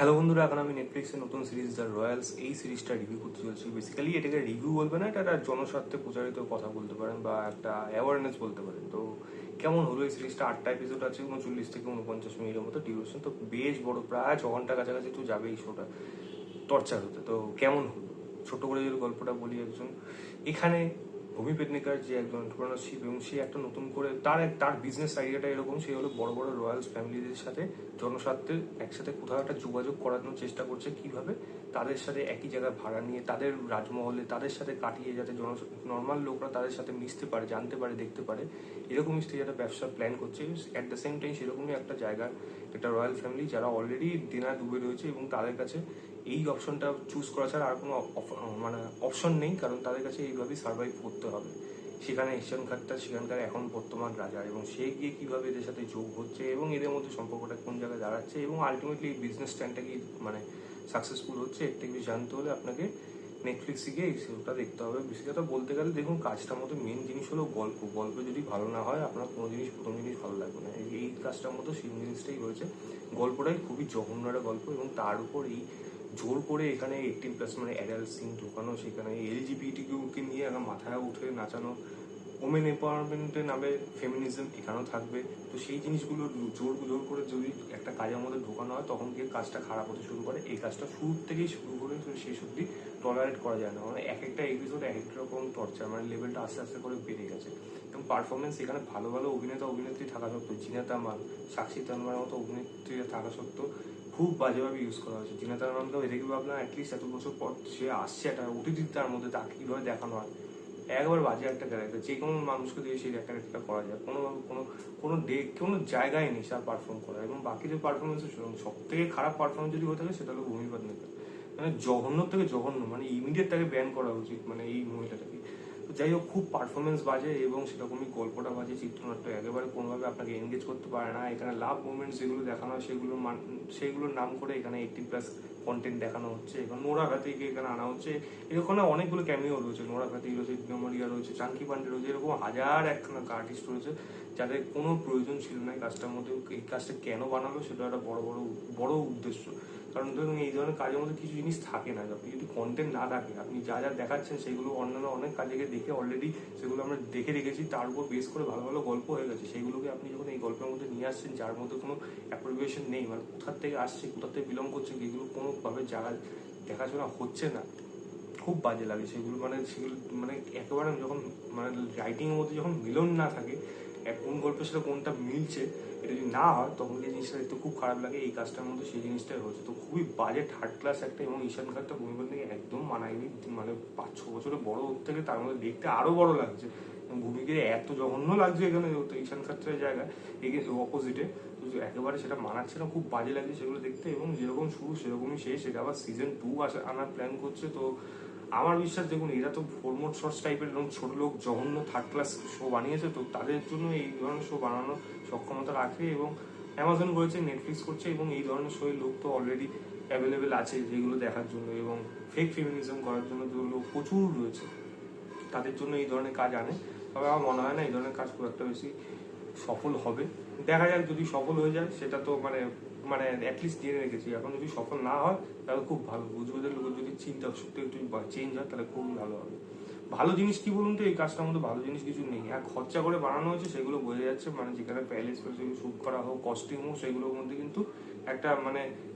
Hello বন্ধুরা, এখন আমি নেটফ্লিক্সের নতুন সিরিজ দ্য রয়্যালস এই সিরিজটা রিভিউ করতে চলছি। বেসিক্যালি এটাকে রিভিউ বলবে না, এটা একটা জনস্বার্থে প্রচারিত কথা বলতে পারেন বা একটা অ্যাওয়ারনেস বলতে পারেন। তো কেমন হলো এই সিরিজটা? 8টা এপিসোড আছে, 39 থেকে 49 মিনিটের মতো ডিউরেশন। তো বেশ বড়, প্রায় 6 ঘন্টা কাছাকাছি তো যাবে এই শোটা টর্চার হতে। তো কেমন হলো, ছোট করে যদি গল্পটা বলি, এখানে ভূমি পেডনেকার যে একজন এন্টারপ্রেনারশিপ, এবং সে একটা নতুন করে তার বিজনেস আইডিয়াটা এরকম, সে হলো বড় বড় রয়্যালস ফ্যামিলিদের সাথে জনস্বার্থে একসাথে কোথাও একটা যোগাযোগ করানোর চেষ্টা করছে, কিভাবে তাদের সাথে একই জায়গায় ভাড়া নিয়ে তাদের রাজমহলে তাদের সাথে কাটিয়ে, যাতে নর্মাল লোকরা তাদের সাথে মিশতে পারে, জানতে পারে, দেখতে পারে। এরকমই সে একটা ব্যবসার প্ল্যান করছে। অ্যাট দ্য সেম টাইম সেরকমই একটা জায়গা, একটা রয়্যাল ফ্যামিলি যারা অলরেডি দেনা ডুবে রয়েছে, এবং তাদের কাছে এই অপশনটা চুজ করা ছাড়া আর কোনো মানে অপশন নেই, কারণ তাদের কাছে এইভাবেই সার্ভাইভ করতে হবে। সেখানে ঈশান খাট্টার সেখানকার এখন বর্তমান রাজা, এবং সে গিয়ে কিভাবে এদের সাথে যোগ হচ্ছে এবং এদের মধ্যে সম্পর্কটা কোন জায়গায় দাঁড়াচ্ছে, এবং আলটিমেটলি এই বিজনেস স্ট্যান্ডটা কি মানে সাকসেসফুল হচ্ছে, এর থেকে জানতে হলে আপনাকে নেটফ্লিক্সে গিয়ে এই শোটা দেখতে হবে। বেশি কথা বলতে গেলে দেখুন, কাজটার মধ্যে মেন জিনিস হলো গল্প। গল্প যদি ভালো না হয়, আপনার কোনো জিনিস, প্রথম জিনিস ভালো লাগবে না। এই কাজটার মতো সেই জিনিসটাই রয়েছে। গল্পটাই খুবই জঘন্য একটা গল্প, এবং তার উপর এই জোর করে এখানে 18+ মানে অ্যাডাল্ট সিন ঢোকানো, সেখানে এলজিবিটিকিউকে নিয়ে একটা মাথায় উঠে নাচানো, ওমেন এম্পাওয়ারমেন্টের নামে ফেমিনিজম এখানেও থাকবে। তো সেই জিনিসগুলো জোর জোর করে যদি একটা কাজের মধ্যে ঢোকানো হয়, তখন গিয়ে কাজটা খারাপ হতে শুরু করে। এই কাজটা শুরু থেকেই শুরু করে শেষ অব্দি টলারেট করা যায় না। মানে এক একটা এপিসোড এক এক রকম টর্চার, মানে লেভেলটা আস্তে আস্তে করে বেড়ে গেছে। এবং পারফরমেন্স এখানে ভালো ভালো অভিনেতা অভিনেত্রী থাকা সত্ত্বেও, জিনা তামান, সাক্ষী তানমার মতো অভিনেত্রীরা থাকা সত্ত্বেও খুব বাজেভাবে ইউজ করা হয়েছে। জিনা তানমানকেও এদিকে ভাবলাম অ্যাটলিস্ট এত বছর পর সে আসছে একটা ওটিটি, তার মধ্যে তাকে কীভাবে দেখানো হয়, একবার বাজে একটা ক্যারেক্টার। যে কোনো মানুষকে দিয়ে সেই ক্যারেক্টারটা করা যায়, কোনোভাবে কোনো জায়গায় নেই তার পারফর্ম করা। এবং বাকি যে পারফরমেন্স, সব থেকে খারাপ পারফরমেন্স যদি হয়ে থাকে সেটা হলো ভূমি পেডনেকার। মানে জঘন্য থেকে জঘন্য, মানে ইমিডিয়েট তাকে ব্যান করা উচিত, মানে এই মহিলাটাকে। তো যাই হোক, খুব পারফরমেন্স বাজে, এবং সেরকমই গল্পটা বাজে, চিত্রনাট্য একেবারে কোনোভাবে আপনাকে এনগেজ করতে পারে না। এখানে লাভ মুভমেন্টস যেগুলো দেখানো হয় সেগুলোর নাম করে এখানে 18+ কন্টেন্ট দেখানো হচ্ছে। এবং নোরা ফাতেহিকে এখানে আনা হচ্ছে। এরকম অনেকগুলো ক্যামিও রয়েছে, নোরা ফাতেহি রয়েছে, দিনমরিয়া রয়েছে, চাঙ্কি পান্ডে রয়েছে, এরকম হাজার একখানা আর্টিস্ট রয়েছে যাদের কোনো প্রয়োজন ছিল না এই কাজটার মধ্যে। এই কাজটা কেন বানালো সেটা একটা বড় বড় বড় উদ্দেশ্য। কারণ ধরুন, এই ধরনের কাজের মধ্যে কিছু জিনিস থাকে না। আপনি যদি কন্টেন্ট না থাকে, আপনি যা যা দেখাচ্ছেন সেগুলো অন্যান্য অনেক কাজে দেখে অলরেডি সেগুলো আমরা দেখে রেখেছি, তার উপর বেস করে ভালো ভালো গল্প হয়ে গেছে। সেগুলোকে আপনি যখন এই গল্পের মধ্যে নিয়ে আসছেন, যার মধ্যে কোনো অ্যাপ্রোভিয়েশন নেই, মানে কোথার থেকে আসছে, কোথার থেকে বিলং করছে, এগুলো কোনোভাবে জায়গা দেখাশোনা হচ্ছে না, খুব বাজে লাগে সেগুলো। সেগুলো একেবারে যখন রাইটিং এর মধ্যে যখন মিলন না থাকে, কোন গল্পের সাথে কোনটা মিলছে, এটা যদি না হয়, তখন এই জিনিসটা দেখতে খুব খারাপ লাগে। এই কাজটার মধ্যে সেই জিনিসটাই হচ্ছে। তো খুবই বাজে, থার্ড ক্লাস একটা। এবং ঈশান খাট্টা ভূমিকর থেকে একদম মানায়নি। 5-6 বছরে বড় ওর থেকে তার মধ্যে দেখতে আরো বড় লাগছে। ভূমিকে এত জঘন্য লাগছে এখানে ঈশান খাট্টার জায়গায় অপোজিটে, একেবারে সেটা মানাচ্ছে না, খুব বাজে লাগছে সেগুলো দেখতে। এবং যেরকম শুরু সেরকমই শেষ। এটা আবার সিজন 2 আনার প্ল্যান করছে। তো আমার বিশ্বাস, দেখুন, এরা তো ফরমোট শর্টস টাইপের এরকম ছোট লোক জঘন্য থার্ড ক্লাস শো বানিয়েছে, তো তাদের জন্য এই ধরনের শো বানানোর সক্ষমতা রাখে। এবং অ্যামাজন করেছে, নেটফ্লিক্স করছে, এবং এই ধরনের শোয়ের লোক তো অলরেডি অ্যাভেলেবেল আছে যেগুলো দেখার জন্য। এবং ফেক ফেমিনিজম করার জন্য যে লোক প্রচুর রয়েছে, তাদের জন্য এই ধরনের কাজ আনে। তবে আমার মনে হয় না এই ধরনের কাজ খুব একটা বেশি সফল হবে। দেখা যাক, যদি সফল হয়ে যায় সেটা তো অ্যাটলিস্ট জেনে রেখেছি। এখন যদি সফল না হয় তাহলে খুব ভালো। বুঝবেদের লোকের যদি চিন্তা শক্তি একটু চেঞ্জ হয়, তাহলে খুব ভালো হবে। ভালো জিনিস কি বলুন তো, এই কাজটার মধ্যে ভালো জিনিস কিছু নেই। খরচা করে বানানো হয়েছে সেগুলো বোঝা যাচ্ছে, যেখানে প্যালেস শুট করা হোক, কস্টিউম হোক, সেগুলোর মধ্যে কিন্তু একটা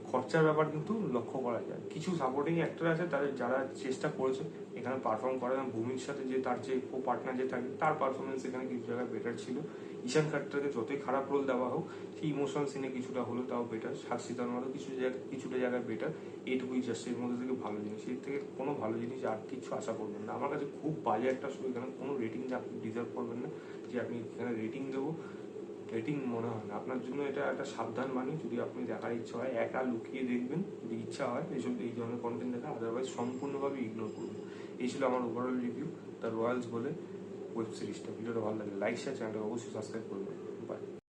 খরচার ব্যাপার কিন্তু লক্ষ্য করা যায়। কিছু সাপোর্টিং অ্যাক্টর আছে তাদের, যারা চেষ্টা করেছে এখানে পারফর্ম করার। ভূমির সাথে যে তার যে কো পার্টনার যে থাকে, তার পারফরমেন্স এখানে কিছু জায়গায় বেটার ছিল। ঈশান খাট্টারকে যতই খারাপ রোল দেওয়া হোক, সেই ইমোশনাল সিনে কিছুটা হলো তাও বেটার। সাক্ষী তানমারও কিছুটা জায়গায় বেটার। এইটুকুই জাস্ট এর মধ্যে থেকে ভালো জিনিস। এর থেকে কোনো ভালো জিনিস আর কিছু আশা করবেন না। আমার কাছে খুব বাজে একটা শো। এখানে কোনো রেটিং আপনি ডিজার্ভ করবেন না যে আপনি এখানে রেটিং দেবো। রেটিং মনে হয় না আপনার জন্য। এটা একটা সাবধান বাণী। যদি আপনি দেখার ইচ্ছা হয়, একা লুকিয়ে দেখবেন যদি ইচ্ছা হয় এই ধরনের কন্টেন্ট দেখা। আদারওয়াইজ সম্পূর্ণভাবে ইগনোর করবেন। এই ছিল আমার ওভারঅল রিভিউ দ্য রয়্যালস বলে ওয়েব সিরিজটা। ভিডিওটা ভালো লাগে লাইক শেয়ার, চ্যানেলটা অবশ্যই সাবস্ক্রাইব করবেন। বাই।